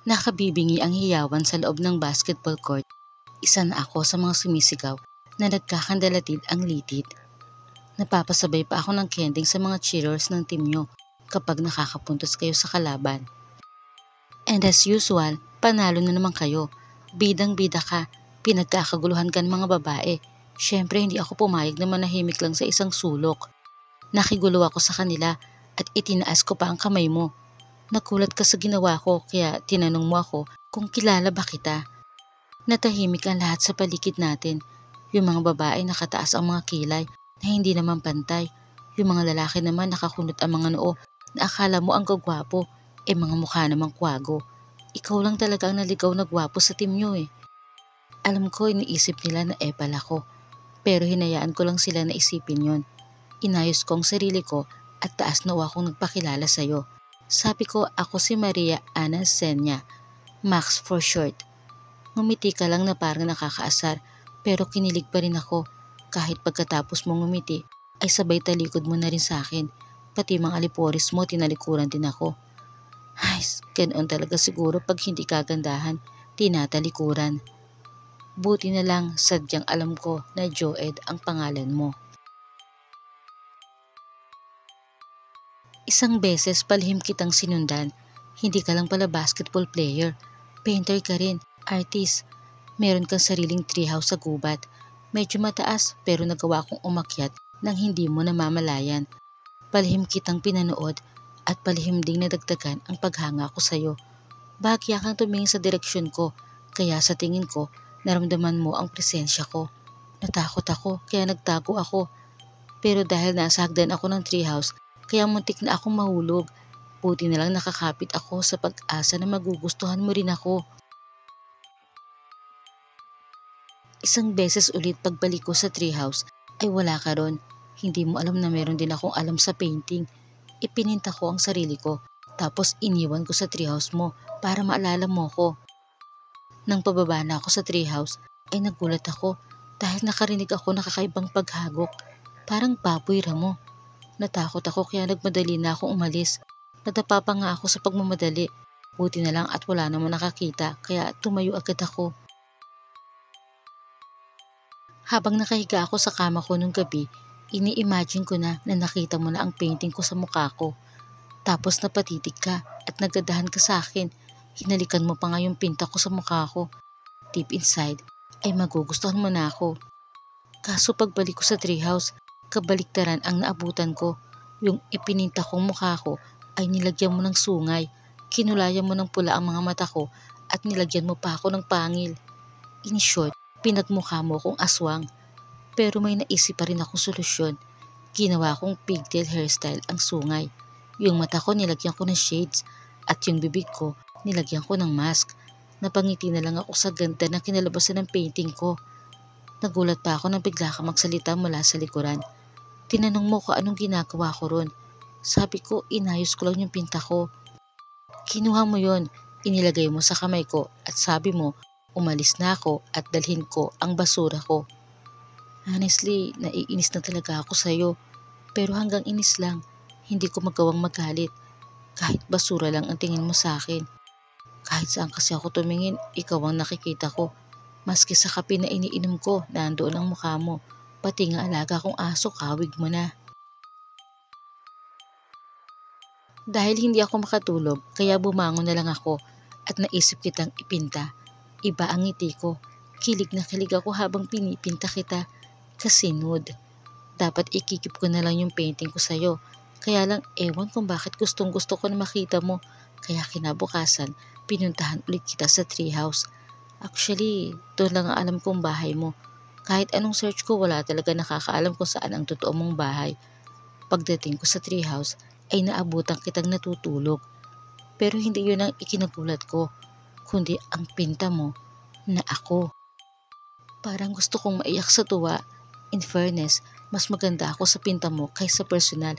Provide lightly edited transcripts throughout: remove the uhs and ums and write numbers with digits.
Nakabibingi ang hiyawan sa loob ng basketball court. Isa na ako sa mga sumisigaw na nagkakandalatid ang litid. Napapasabay pa ako ng kending sa mga cheerers ng team nyo kapag nakakapuntos kayo sa kalaban. And as usual, panalo na naman kayo. Bidang-bida ka, pinagkakaguluhan ka ng mga babae. Syempre hindi ako pumayag na manahimik lang sa isang sulok. Nakigulo ako sa kanila at itinaas ko pa ang kamay mo. Nakulat ka sa ginawa ko kaya tinanong mo ako kung kilala ba kita. Natahimik ang lahat sa paligid natin. Yung mga babae nakataas ang mga kilay na hindi naman pantay. Yung mga lalaki naman nakakunot ang mga noo na akala mo ang gagwapo, mga mukha namang kwago. Ikaw lang talaga ang naligaw na gwapo sa team nyo eh. Alam ko iniisip nila na epal ako, pero hinayaan ko lang sila na isipin yon. Inayos ko ang sarili ko at taas na akong nagpakilala sa'yo. Sabi ko ako si Maria Ana Senya, Max for short. Ngumiti ka lang na parang nakakaasar pero kinilig pa rin ako. Kahit pagkatapos mong ngumiti ay sabay talikod mo na rin sa akin. Pati mga aliporis mo tinalikuran din ako. Ay, ganoon talaga siguro pag hindi kagandahan, tinatalikuran. Buti na lang sadyang alam ko na Joed ang pangalan mo. Isang beses palihim kitang sinundan. Hindi ka lang pala basketball player. Painter ka rin, artist. Meron kang sariling treehouse sa gubat. Medyo mataas pero nagawa kong umakyat nang hindi mo namamalayan. Palihim kitang pinanood at palihim ding nadagdagan ang paghanga ko sa'yo. Bahagya kang tumingin sa direksyon ko kaya sa tingin ko naramdaman mo ang presensya ko. Natakot ako kaya nagtago ako. Pero dahil nasa hagdan ako ng treehouse kaya muntik na akong mahulog. Buti na lang nakakapit ako sa pag-asa na magugustuhan mo rin ako. Isang beses ulit pagbalik ko sa treehouse ay wala ka ron. Hindi mo alam na meron din akong alam sa painting. Ipininta ko ang sarili ko tapos iniwan ko sa treehouse mo para maalala mo ko. Nang pababa na ako sa treehouse ay nagulat ako dahil nakarinig ako na kakaibang paghagok. Parang baboy ramo. Natakot ako kaya nagmadali na akong umalis. Nadapa pa nga ako sa pagmamadali. Buti na lang at wala namang nakakita kaya tumayo agad ako. Habang nakahiga ako sa kama ko nung gabi, ini-imagine ko na nakita mo na ang painting ko sa mukha ko. Tapos napatitig ka at nagdadahan ka sa akin. Hinalikan mo pa nga yung pinta ko sa mukha ko. Deep inside ay magugustuhan mo na ako. Kaso pagbalik ko sa treehouse, kabaliktaran ang naabutan ko. Yung ipininta kong mukha ko ay nilagyan mo ng sungay. Kinulayan mo ng pula ang mga mata ko at nilagyan mo pa ako ng pangil. In short, pinagmukha mo kong aswang. Pero may naisip pa rin akong solusyon. Ginawa kong pigtail hairstyle ang sungay. Yung mata ko nilagyan ko ng shades at yung bibig ko nilagyan ko ng mask. Napangiti na lang ako sa ganda na kinalabasan ng painting ko. Nagulat pa ako nang bigla ka magsalita mula sa likuran. Tinanong mo ko anong ginagawa ko ron. Sabi ko inayos ko lang yung pinta ko. Kinuha mo yon, inilagay mo sa kamay ko at sabi mo umalis na ako at dalhin ko ang basura ko. Honestly, naiinis na talaga ako sa'yo. Pero hanggang inis lang, hindi ko magawang magalit. Kahit basura lang ang tingin mo sa akin. Kahit saan kasi ako tumingin, ikaw ang nakikita ko. Maski sa kape na iniinom ko, nandoon ang mukha mo. Pati nga alaga kong aso, kawig mo na. Dahil hindi ako makatulog, kaya bumangon na lang ako at naisip kitang ipinta. Iba ang ngiti ko. Kilig na kilig ako habang pinipinta kita. Kasi nude. Dapat ikikip ko na lang yung painting ko sa'yo. Kaya lang ewan kung bakit gustong gusto ko na makita mo. Kaya kinabukasan, pinuntahan ulit kita sa treehouse. Actually, doon lang ang alam kong bahay mo. Kahit anong search ko, wala talaga nakakaalam kung saan ang totoo mong bahay. Pagdating ko sa treehouse, ay naabutan kitang natutulog. Pero hindi yun ang ikinagulat ko, kundi ang pinta mo na ako. Parang gusto kong maiyak sa tuwa. In fairness, mas maganda ako sa pinta mo kaysa personal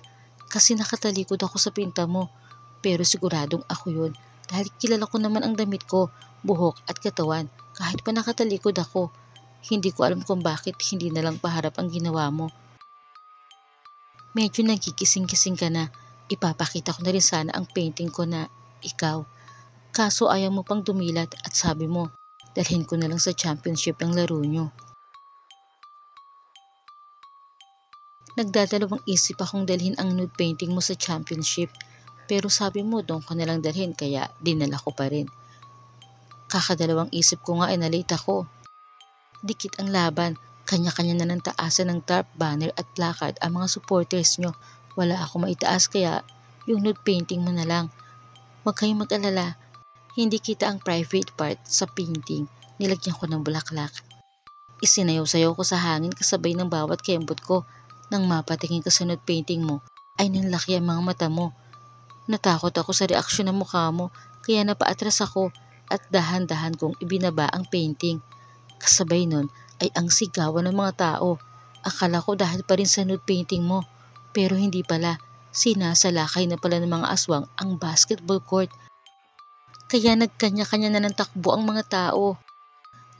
kasi nakatalikod ako sa pinta mo. Pero siguradong ako yun dahil kilala ko naman ang damit ko, buhok at katawan kahit pa nakatalikod ako. Hindi ko alam kung bakit hindi na lang paharap ang ginawa mo. Medyo nagkikising-kising ka na. Ipapakita ko na rin sana ang painting ko na ikaw. Kaso ayaw mo pang dumilat at sabi mo, dalhin ko na lang sa championship ng laro nyo. Nagdadalawang isip akong dalhin ang nude painting mo sa championship, pero sabi mo doon ko na lang dalhin kaya dinala ko pa rin. Kakadalawang isip ko nga ay nalate ako. Dikit ang laban, kanya-kanya na ng taasan ng tarp, banner at placard ang mga supporters nyo. Wala ako maitaas kaya yung nude painting mo na lang. Huwag kayong mag-alala, hindi kita ang private part sa painting, nilagyan ko ng bulaklak. Isinayaw-sayaw ko sa hangin kasabay ng bawat kembot ko. Nang mapatingin ka sa nude painting mo, ay nanlaki ang mga mata mo. Natakot ako sa reaksyon ng mukha mo, kaya napaatras ako at dahan-dahan kong ibinaba ang painting. Kasabay nun ay ang sigawan ng mga tao. Akala ko dahil pa rin sa nude painting mo, pero hindi pala. Sinasalakay na pala ng mga aswang ang basketball court. Kaya nagkanya-kanya na ng takbo ang mga tao.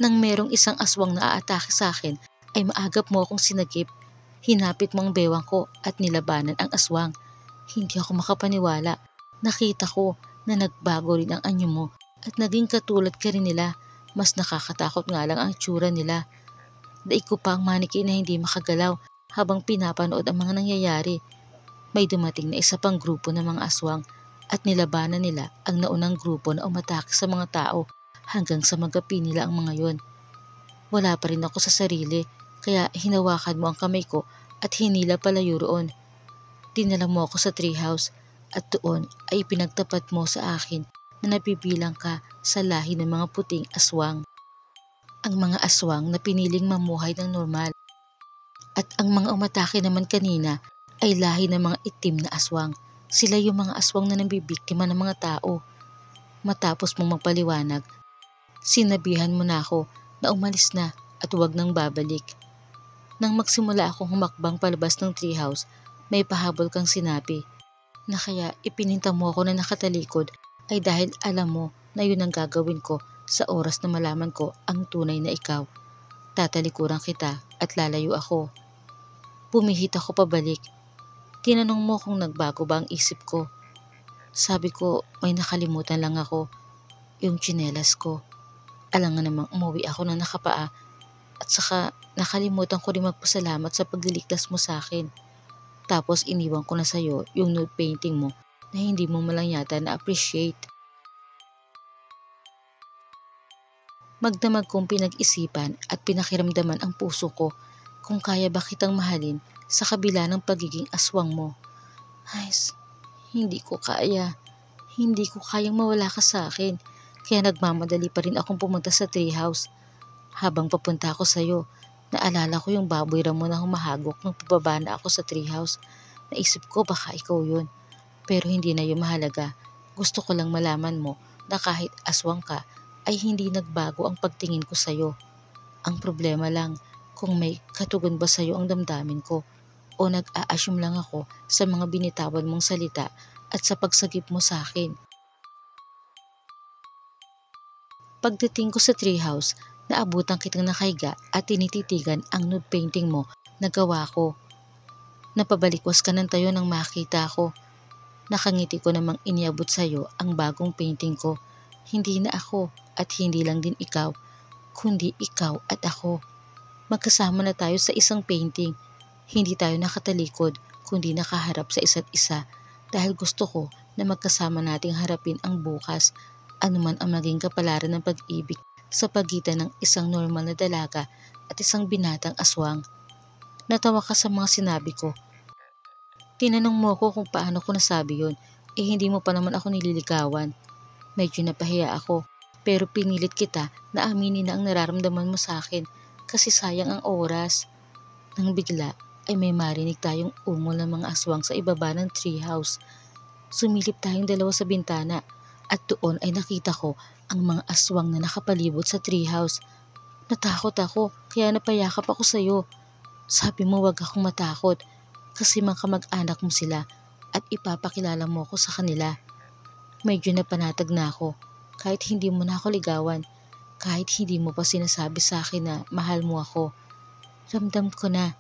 Nang merong isang aswang na aatake sa akin, ay maagap mo akong sinagip. Hinapit mo ang bewang ko at nilabanan ang aswang. Hindi ako makapaniwala. Nakita ko na nagbago rin ang anyo mo at naging katulad ka rin nila. Mas nakakatakot nga lang ang tsura nila. Daig ko pa ang mannequin na hindi makagalaw habang pinapanood ang mga nangyayari. May dumating na isa pang grupo ng mga aswang at nilabanan nila ang naunang grupo na umatake sa mga tao hanggang sa magapi nila ang mga yon. Wala pa rin ako sa sarili. Kaya hinawakan mo ang kamay ko at hinila palayo roon. Dinala mo ako sa treehouse at doon ay pinagtapat mo sa akin na nabibilang ka sa lahi ng mga puting aswang. Ang mga aswang na piniling mamuhay ng normal. At ang mga umatake naman kanina ay lahi ng mga itim na aswang. Sila yung mga aswang na nabibiktima ng mga tao. Matapos mong magpaliwanag, sinabihan mo na ako na umalis na at huwag nang babalik. Nang magsimula akong humakbang palabas ng treehouse, may pahabol kang sinabi na kaya ipininta mo ako na nakatalikod ay dahil alam mo na yun ang gagawin ko sa oras na malaman ko ang tunay na ikaw. Tatalikuran kita at lalayo ako. Pumihit ako pabalik. Tinanong mo kung nagbago ba ang isip ko. Sabi ko may nakalimutan lang ako, yung tsinelas ko. Alangan namang umuwi ako na nakapaa. At saka nakalimutan ko rin magpasalamat sa pagliligtas mo sa akin. Tapos iniwan ko na sa'yo yung nude painting mo na hindi mo malang yata na-appreciate. Magdamag kong pinag-isipan at pinakiramdaman ang puso ko kung kaya ba kitang mahalin sa kabila ng pagiging aswang mo. Ay, hindi ko kaya. Hindi ko kayang mawala ka sa akin. Kaya nagmamadali pa rin akong pumunta sa treehouse. Habang papunta ako sa'yo, naalala ko yung baboy ramo na humahagok nung pababa na ako sa treehouse. Naisip ko baka ikaw yun. Pero hindi na yun mahalaga. Gusto ko lang malaman mo na kahit aswang ka, ay hindi nagbago ang pagtingin ko sa'yo. Ang problema lang kung may katugon ba sa'yo ang damdamin ko o nag-a-assume lang ako sa mga binitawan mong salita at sa pagsagip mo sa akin. Pagdating ko sa treehouse, naabutan kitang nakahiga at tinititigan ang nude painting mo na gawa ko. Napabalikwas ka ng tayo nang makita ko. Nakangiti ko namang iniabot sa'yo ang bagong painting ko. Hindi na ako at hindi lang din ikaw, kundi ikaw at ako. Magkasama na tayo sa isang painting. Hindi tayo nakatalikod, kundi nakaharap sa isa't isa dahil gusto ko na magkasama nating harapin ang bukas, anuman ang maging kapalaran ng pag-ibig sa pagitan ng isang normal na dalaga at isang binatang aswang. Natawa ka sa mga sinabi ko. Tinanong mo ko kung paano ko nasabi yun, hindi mo pa naman ako nililigawan. Medyo napahiya ako, pero pinilit kita na aminin na ang nararamdaman mo sa akin kasi sayang ang oras. Nang bigla ay may marinig tayong ungol ng mga aswang sa ibaba ng treehouse. Sumilip tayong dalawa sa bintana at doon ay nakita ko ang mga aswang na nakapalibot sa treehouse. Natakot ako kaya napayakap ako sa'yo. Sabi mo wag akong matakot kasi mga kamag-anak mo sila at ipapakilala mo ako sa kanila. Medyo napanatag na ako kahit hindi mo na ako ligawan, kahit hindi mo pa sinasabi sa akin na mahal mo ako. Ramdam ko na,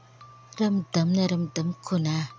ramdam ko na.